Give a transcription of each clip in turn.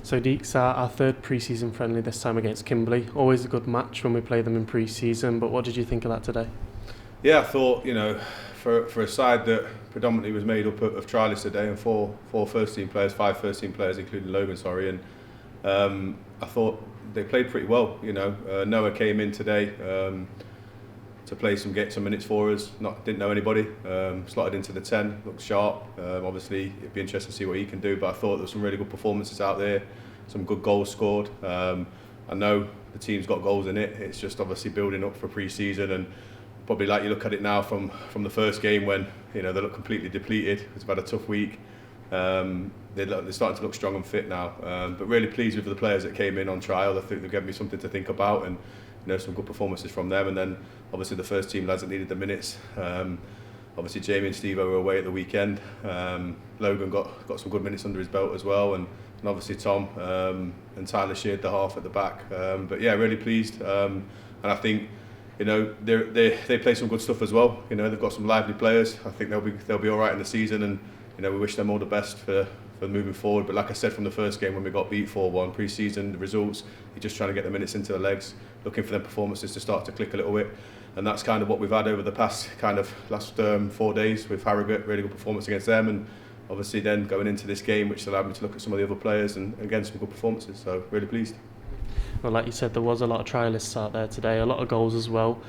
So Deeks, our third pre-season friendly this time against Kimberley. Always a good match when we play them in pre-season, but what did you think of that today? Yeah, I thought, for a side that predominantly was made up of trialists today and four first team players, 5 first team players, including Logan, and I thought they played pretty well. Noah came in today to get some minutes for us. Didn't know anybody. Slotted into the 10, looked sharp. Obviously, it'd be interesting to see what he can do. But I thought there were some really good performances out there, some good goals scored. I know the team's got goals in it. It's just obviously building up for pre-season, and probably like you look at it now from the first game when they look completely depleted because they've had a tough week. They're starting to look strong and fit now. But really pleased with the players that came in on trial. I think they've given me something to think about, and some good performances from them. And then obviously the first team lads that needed the minutes. Obviously Jamie and Steve were away at the weekend. Logan got some good minutes under his belt as well, and obviously Tom and Tyler shared the half at the back. But yeah, really pleased. And I think they play some good stuff as well. They've got some lively players. I think they'll be all right in the season, and we wish them all the best for moving forward. But like I said from the first game when we got beat 4-1 pre-season, the results, you're just trying to get the minutes into the legs, looking for them performances to start to click a little bit. And that's kind of what we've had over the past last 4 days with Harrogate. Really good performance against them, and obviously then going into this game, which allowed me to look at some of the other players, and again some good performances. So really pleased. Well, like you said, there was a lot of trialists out there today, a lot of goals as well.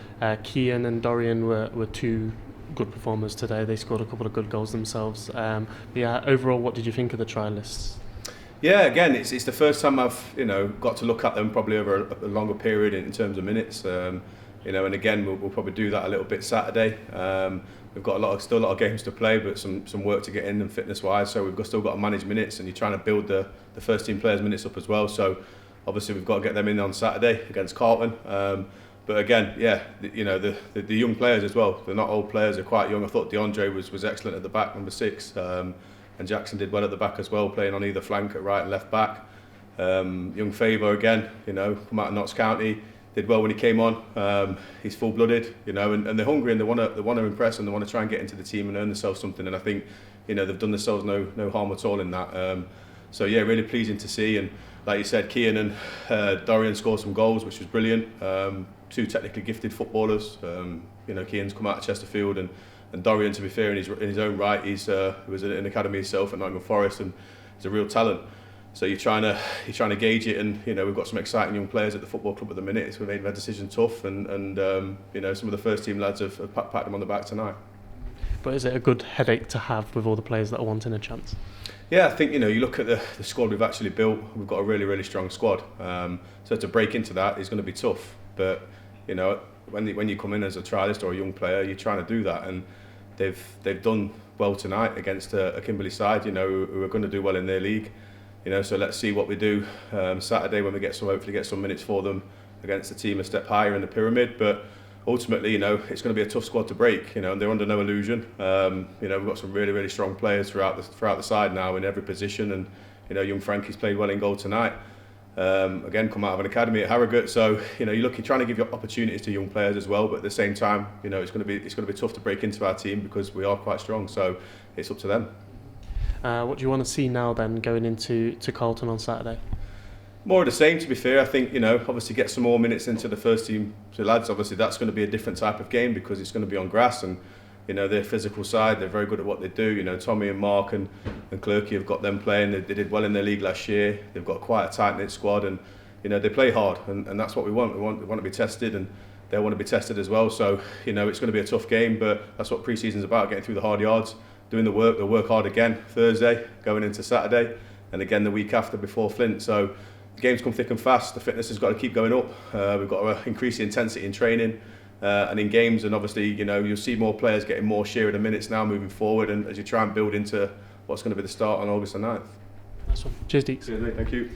Ian and Dorian were two good performers today. They scored a couple of good goals themselves. But yeah, overall, what did you think of the trialists? Yeah, again, it's the first time I've got to look at them probably over a longer period in terms of minutes. And again, we'll probably do that a little bit Saturday. We've got still a lot of games to play, but some work to get in and fitness wise. So we've still got to manage minutes, and you're trying to build the first team players' minutes up as well. So obviously we've got to get them in on Saturday against Carlton. But again, yeah, the young players as well. They're not old players; they're quite young. I thought DeAndre was excellent at the back, number 6, and Jackson did well at the back as well, playing on either flank at right and left back. Young Favour again, come out of Notts County, did well when he came on. He's full-blooded, and they're hungry and they want to impress, and they want to try and get into the team and earn themselves something. And I think they've done themselves no harm at all in that. So yeah, really pleasing to see. And like you said, Kian and Dorian scored some goals, which was brilliant. 2 technically gifted footballers. Kian's come out of Chesterfield, and Dorian, to be fair, in his own right, he was in an academy himself at Nottingham Forest, and he's a real talent. So you're trying to gauge it, and we've got some exciting young players at the football club at the minute. So we made that decision tough, and some of the first team lads have patted them on the back tonight. But is it a good headache to have with all the players that are wanting a chance? Yeah, I think you look at the squad we've actually built. We've got a really, really strong squad. So to break into that is going to be tough. But when you come in as a trialist or a young player, you're trying to do that, and they've done well tonight against a Kimberley side, who are going to do well in their league. So let's see what we do Saturday when we hopefully get some minutes for them against a team a step higher in the pyramid. But ultimately, it's going to be a tough squad to break. And they're under no illusion. We've got some really, really strong players throughout the side now in every position. And young Frankie's played well in goal tonight. Again, come out of an academy at Harrogate. So you're trying to give your opportunities to young players as well. But at the same time, it's going to be tough to break into our team because we are quite strong. So it's up to them. What do you want to see now then going into Carlton on Saturday? More of the same, to be fair. I think, obviously get some more minutes into the first team. So lads, obviously that's going to be a different type of game because it's going to be on grass, and their physical side, they're very good at what they do. Tommy and Mark and Clerky have got them playing. They did well in their league last year. They've got quite a tight-knit squad, and they play hard, and that's what we want. We want to be tested, and they want to be tested as well. So it's going to be a tough game, but that's what pre-season's about, getting through the hard yards, doing the work. They'll work hard again Thursday, going into Saturday, and again the week after before Flint. So the games come thick and fast. The fitness has got to keep going up. We've got to increase the intensity in training and in games, and obviously you'll see more players getting more share of the minutes now moving forward, and as you try and build into what's going to be the start on August the 9th. Nice one. Cheers, Deeks. Cheers, mate. Thank you.